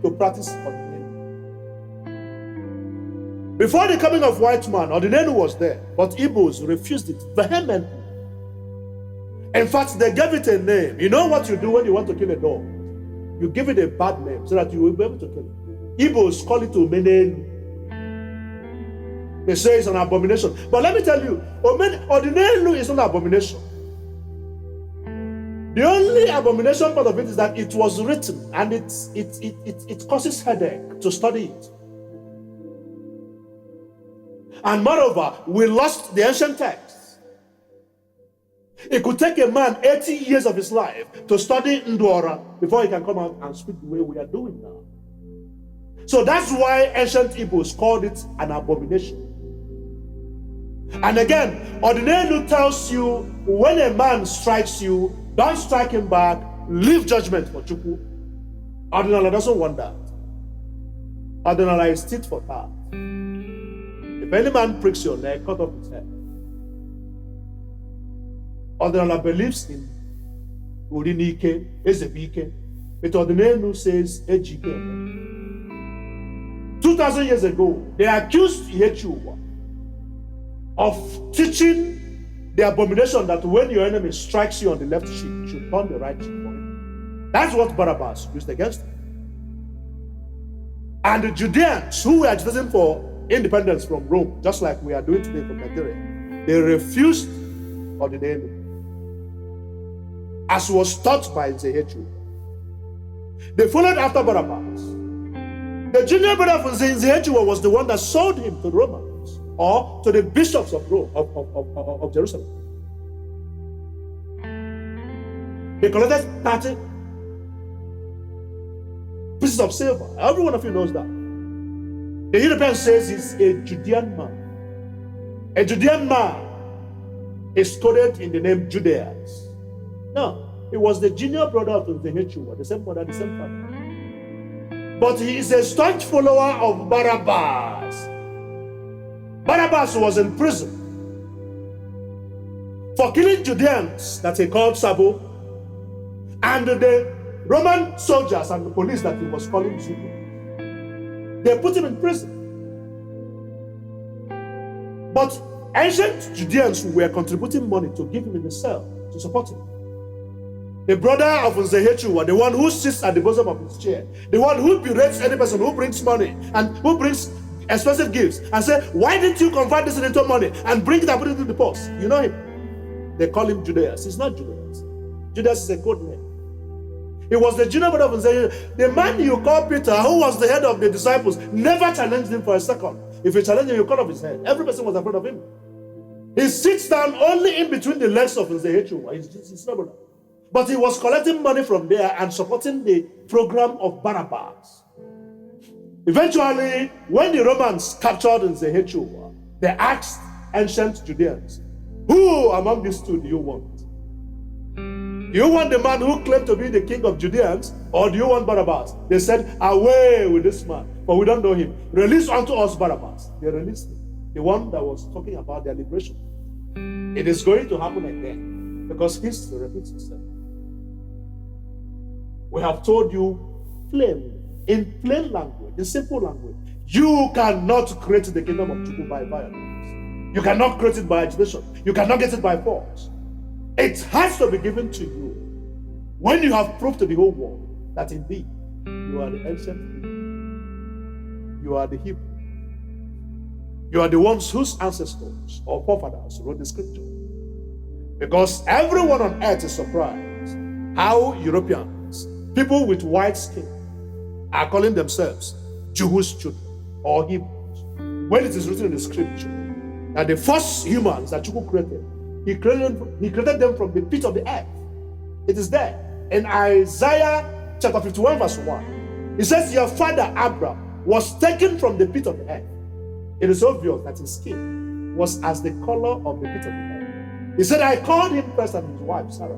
to practice ordinary. Before the coming of white man, ordinary was there, but Igbos refused it vehemently. In fact, they gave it a name. You know what you do when you want to kill a dog? You give it a bad name so that you will be able to kill it. Igbos call it Omenelu. They say it's an abomination. But let me tell you, Ordinelu is not an abomination. The only abomination part of it is that it was written and it causes headache to study it. And moreover, we lost the ancient texts. It could take a man 80 years of his life to study Ndwara before he can come out and speak the way we are doing now. So that's why ancient Igbos called it an abomination. And again, Ordinelu tells you, when a man strikes you, don't strike him back, leave judgment for Chukwu. Ordinala doesn't want that. Ordinala is tit for tat. If any man pricks your leg, cut off his head. Ordinala believes in Urinike, Ezebike, but Ordinelu says Ejike. 2,000 years ago, they accused Ihechuwa of teaching the abomination that when your enemy strikes you on the left cheek, you should turn the right cheek for him. That's what Barabbas used against him. And the Judeans, who were agitating for independence from Rome, just like we are doing today from Nigeria, they refused Ordinary, as was taught by Nzehechu. They followed after Barabbas. The junior brother of Nzehechu was the one that sold him to the Romans, or to the bishops of Rome, of Jerusalem. They collected 30 pieces of silver. Every one of you knows that. The European says he's a Judean man. A Judean man is coded in the name Judeans. No, he was the junior brother of the Nzehechu, the same mother, the same father. But he is a staunch follower of Barabbas. Barabbas was in prison for killing Judeans that he called Sabo, and the Roman soldiers and the police that he was calling Zubu. They put him in prison. But ancient Judeans were contributing money to give him in the cell to support him. The brother of Nzehechu, the one who sits at the bosom of his chair, the one who berates any person who brings money and who brings expensive gifts and say, why didn't you convert this into money and bring it and put it into the purse? You know him. They call him Judas. He's not Judas. Judas is a code name. He was the junior brother of Nzehechu. The man you call Peter, who was the head of the disciples, never challenged him for a second. If you challenge him, you cut off his head. Every person was afraid of him. He sits down only in between the legs of Nzehechu. He's not brother. But he was collecting money from there and supporting the program of Barabbas. Eventually, when the Romans captured Nzehechu, they asked ancient Judeans, who among these two do you want? Do you want the man who claimed to be the king of Judeans, or do you want Barabbas? They said, away with this man, for we don't know him. Release unto us Barabbas. They released him, the one that was talking about their liberation. It is going to happen again, because history repeats itself. We have told you plainly, in plain language, in simple language, you cannot create the kingdom of Chukwu by violence. You cannot create it by agitation. You cannot get it by force. It has to be given to you when you have proved to the whole world that indeed you are the ancient people. You are the Hebrew. You are the ones whose ancestors or forefathers wrote the scripture. Because everyone on earth is surprised how Europeans, people with white skin, are calling themselves Jewish children or Hebrews, when it is written in the scripture that the first humans that Chukwu created, he created them from the pit of the earth. It is there in Isaiah chapter 51 verse 1. It says, your father Abraham was taken from the pit of the earth. It is obvious that his skin was as the color of the pit of the earth. He said, I called him first and his wife Sarah,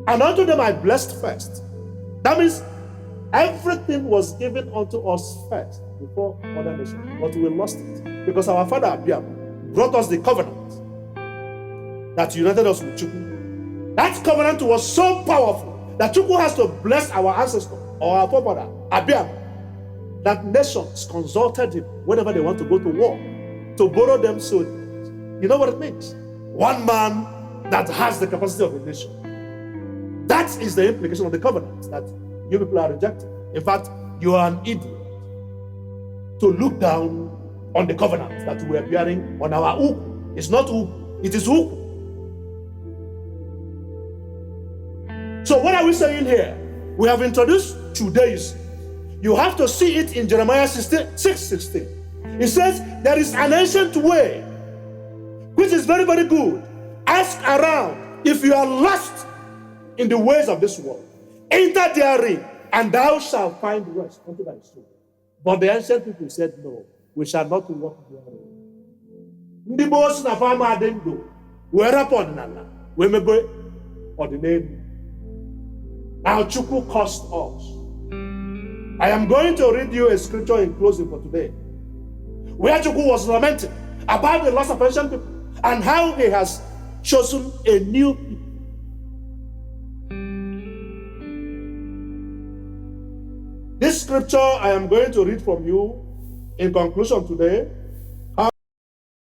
and unto them I blessed first. That means everything was given unto us first before other nations, but we lost it because our father Abiam brought us the covenant that united us with Chukwu. That covenant was so powerful that Chukwu has to bless our ancestor or our forefather Abiam that nations consulted him whenever they want to go to war to borrow them soldiers. You know what it means? One man that has the capacity of a nation. That is the implication of the covenant that you people are rejecting. In fact, you are an idiot to look down on the covenant that we are bearing on our uku. It's not uku, it is uku. So what are we saying here? We have introduced Judaism. You have to see it in Jeremiah 6:16. It says, there is an ancient way, which is very, very good. Ask around if you are lost in the ways of this world. Enter therein, and thou shalt find rest unto thy soul. But the ancient people said, no, we shall not walk therein. Ndị gboo si na fama adị ndụ wee rapụ ọdịnala wee mebe ọdịnelu. Now Chukwu cost us. I am going to read you a scripture in closing for today, where Chukwu was lamenting about the loss of ancient people and how he has chosen a new people. This scripture I am going to read from you in conclusion today